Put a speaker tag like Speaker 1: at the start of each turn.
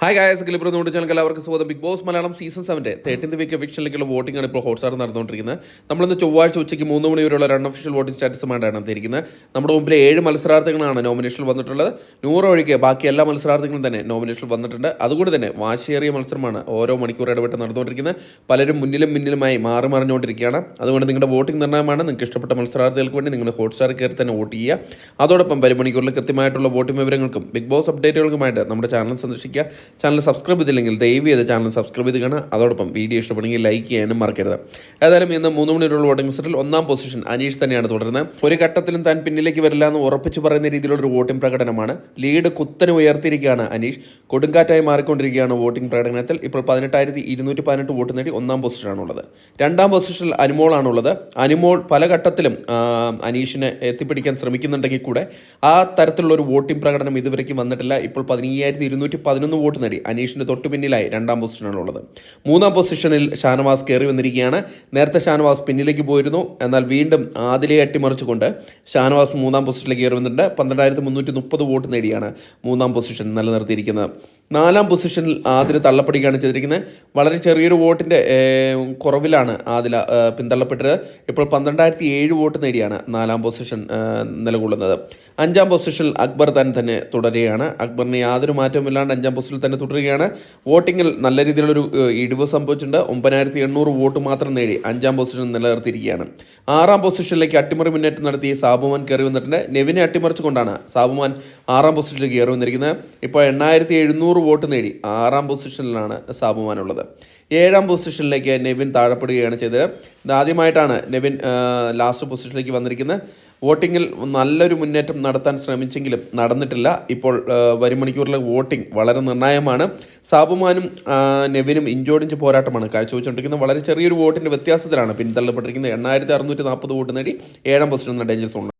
Speaker 1: Hi guys clipper note channel എല്ലാവർക്കും സ്വാഗതം. Big boss Malayalam season 7 13th week എവിക്ഷനിലേക്കുള്ള voting ആണ് ഇപ്പോൾ ഹോട്ട്സ്റ്റാർ നടന്നുകൊണ്ടിരിക്കുന്നത്. നമ്മളിന്ന് ചൊവ്വാഴ്ച ഉച്ചയ്ക്ക് 3 മണി വരെയുള്ള അൺഒഫീഷ്യൽ വോട്ടിംഗ് സ്റ്റാറ്റസുമായിട്ടാണ് എത്തിയിരിക്കുന്നത്. നമ്മുടെ മുമ്പിൽ 7 മത്സരാർത്ഥികളാണ് നോമിനേഷനിൽ വന്നിട്ടുള്ളത്. 100 ഒഴികെ ബാക്കി എല്ലാ മത്സരാർത്ഥികളും തന്നെ നോമിനേഷനിൽ വന്നിട്ടുണ്ട്. അതുകൊണ്ട് തന്നെ വാശിയേറിയ മത്സരമാണ് ഓരോ മണിക്കൂർ ഇടപെട്ട് നടന്നുകൊണ്ടിരിക്കുന്നത്. പലരും മുന്നിലുമായി മാറി മറിഞ്ഞുകൊണ്ടിരിക്കുകയാണ്. അതുകൊണ്ട് നിങ്ങളുടെ വോട്ടിംഗ് നിർണ്ണയമാണ്. നിങ്ങൾക്ക് ഇഷ്ടപ്പെട്ട മത്സരാർത്ഥികൾക്ക് വേണ്ടി നിങ്ങൾ ഹോട്ട്സ്റ്റാറിൽ കയറി തന്നെ വോട്ട് ചെയ്യുക. അതോടൊപ്പം വരും മണിക്കൂറിൽ കൃത്യമായിട്ടുള്ള വോട്ടിംഗ് വിവരങ്ങൾക്കും ബിഗ് ബോസ് അപ്ഡേറ്റുകൾക്കുമായിട്ട് നമ്മുടെ ചാനൽ സന്ദർശിക്കുക. ചാനൽ സബ്സ്ക്രൈബ് ചെയ്തില്ലെങ്കിൽ ദയവ് ചെയ്ത് ചാനൽ സബ്സ്ക്രൈബ് ചെയ്ത് കാണുക. അതോടൊപ്പം വീഡിയോ ഇഷ്ടപ്പെടുമെങ്കിൽ ലൈക്ക് ചെയ്യാനും മറക്കരുത്. ഏതായാലും ഇന്ന് 3 മണിയുള്ള വോട്ടിംഗ് റിസൾട്ടിൽ 1ാം പൊസിഷൻ അനീഷ് തന്നെയാണ് തുടരുന്നത്. ഒരു ഘട്ടത്തിലും താൻ പിന്നിലേക്ക് വരില്ല എന്ന് ഉറപ്പിച്ച് പറയുന്ന രീതിയിലുള്ള വോട്ടിംഗ് പ്രകടനമാണ്. ലീഡ് കുത്തനെ ഉയർത്തിയിരിക്കുകയാണ് അനീഷ്. കൊടുങ്കാറ്റായി മാറിക്കൊണ്ടിരിക്കുകയാണ് വോട്ടിംഗ് പ്രകടനത്തിൽ. ഇപ്പോൾ 18,218 വോട്ട് നേടി 1ാം പൊസിഷനാണുള്ളത്. 2ാം പൊസിഷനിൽ അനുമോളാണുള്ളത്. അനുമോൾ പല ഘട്ടത്തിലും അനീഷിനെ എത്തിപ്പിടിക്കാൻ ശ്രമിക്കുന്നുണ്ടെങ്കിൽ കൂടെ ആ തരത്തിലുള്ള ഒരു വോട്ടിംഗ് പ്രകടനം ഇതുവരേക്കും വന്നിട്ടില്ല. ഇപ്പോൾ 15,211 വോട്ട് നേടി അനീഷിന്റെ തൊട്ടു പിന്നിലായി 2ാം പൊസിഷനാണുള്ളത്. 3ാം പൊസിഷനിൽ ഷാനവാസ് കയറി വന്നിരിക്കുകയാണ്. നേരത്തെ ഷാനവാസ് പിന്നിലേക്ക് പോയിരുന്നു. എന്നാൽ വീണ്ടും ആദിലെ അട്ടിമറിച്ചുകൊണ്ട് ഷാനവാസ് 3ാം പൊസിഷനിലേക്ക് കയറി വന്നിട്ടുണ്ട്. 12,330 വോട്ട് നേടിയാണ് 3ാം പൊസിഷൻ നിലനിർത്തിയിരിക്കുന്നത്. 4ാം പൊസിഷനിൽ ആദില തള്ളപ്പെടുകയാണ് ചെയ്തിരിക്കുന്നത്. വളരെ ചെറിയൊരു വോട്ടിൻ്റെ കുറവിലാണ് ആദില പിന്തള്ളപ്പെട്ടത്. ഇപ്പോൾ 12,007 വോട്ട് നേടിയാണ് 4ാം പൊസിഷൻ നിലകൊള്ളുന്നത്. 5ാം പൊസിഷനിൽ അക്ബർ തന്നെ തുടരുകയാണ്. അക്ബറിന് യാതൊരു മാറ്റവുമില്ലാണ്ട് 5ാം പൊസിഷനിൽ തന്നെ തുടരുകയാണ്. വോട്ടിങ്ങിൽ നല്ല രീതിയിലുള്ളൊരു ഇടിവ് സംഭവിച്ചിട്ടുണ്ട്. 9,800 വോട്ട് മാത്രം നേടി 5ാം പൊസിഷൻ നിലനിർത്തിയിരിക്കുകയാണ്. 6ാം പൊസിഷനിലേക്ക് അട്ടിമറി മുന്നേറ്റം നടത്തി സാബുമാൻ കയറി വന്നിട്ടുണ്ട്. നെവിനെ അട്ടിമറിച്ചുകൊണ്ടാണ് സാബുമാൻ 6ാം പൊസിഷനിലേക്ക് കയറി വന്നിരിക്കുന്നത്. ഇപ്പോൾ 8,700 വോട്ട് നേടി 6ാം പൊസിഷനിലാണ് സാബുമാനുള്ളത്. 7ാം പൊസിഷനിലേക്ക് നെവിൻ താഴെപ്പെടുകയാണ് ചെയ്തത്. ഇതാദ്യമായിട്ടാണ് നെവിൻ ലാസ്റ്റ് പൊസിഷനിലേക്ക് വന്നിരിക്കുന്നത്. വോട്ടിങ്ങിൽ നല്ലൊരു മുന്നേറ്റം നടത്താൻ ശ്രമിച്ചെങ്കിലും നടന്നിട്ടില്ല. ഇപ്പോൾ വരും മണിക്കൂറിലെ വോട്ടിംഗ് വളരെ നിർണായകമാണ്. സാബുമാനും നെവിനും ഇഞ്ചോടിഞ്ച് പോരാട്ടമാണ് കാഴ്ചവെച്ചുകൊണ്ടിരിക്കുന്നത്. വളരെ ചെറിയൊരു വോട്ടിൻ്റെ വ്യത്യാസത്തിലാണ് പിന്തള്ളപ്പെട്ടിരിക്കുന്നത്. 8,640 വോട്ട് നേടി 7ാം പൊസിഷൻ ഡേഞ്ചർ സോണിൽ.